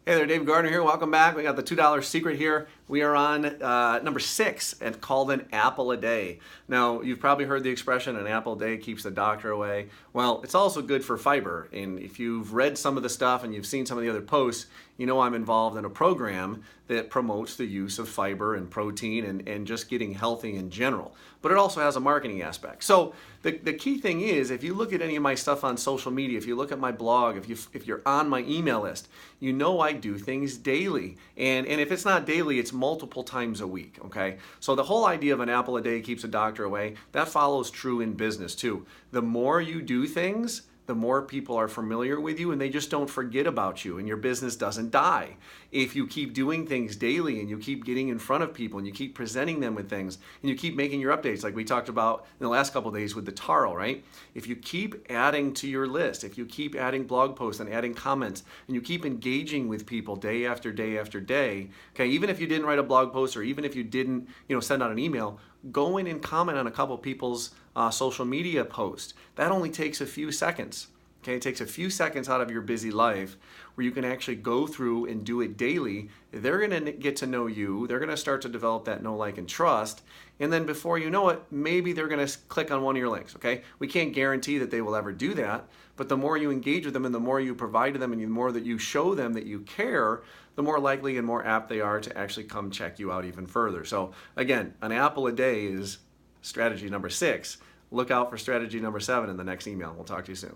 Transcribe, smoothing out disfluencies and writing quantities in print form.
Hey there, Dave Gardner here. Welcome back. We got the $2 secret here. We are on number 6 and called an apple a day. Now, you've probably heard the expression, an apple a day keeps the doctor away. Well, it's also good for fiber. And if you've read some of the stuff and you've seen some of the other posts, you know I'm involved in a program that promotes the use of fiber and protein and just getting healthy in general. But it also has a marketing aspect. So the key thing is, if you look at any of my stuff on social media, if you look at my blog, if you're on my email list, you know I do things daily. And if it's not daily, it's multiple times a week, okay? So the whole idea of an apple a day keeps a doctor away, that follows true in business too. The more you do things, the more people are familiar with you and they just don't forget about you and your business doesn't die. If you keep doing things daily and you keep getting in front of people and you keep presenting them with things and you keep making your updates like we talked about in the last couple of days with the taro, right? If you keep adding to your list, if you keep adding blog posts and adding comments and you keep engaging with people day after day after day, okay, even if you didn't write a blog post or even if you didn't, send out an email, go in and comment on a couple people's social media posts. That only takes a few seconds. Okay, it takes a few seconds out of your busy life where you can actually go through and do it daily. They're going to get to know you. They're going to start to develop that know, like, and trust. And then before you know it, maybe they're going to click on one of your links. Okay, we can't guarantee that they will ever do that, but the more you engage with them and the more you provide to them and the more that you show them that you care, the more likely and more apt they are to actually come check you out even further. So again, an apple a day is strategy number 6. Look out for strategy number 7 in the next email. We'll talk to you soon.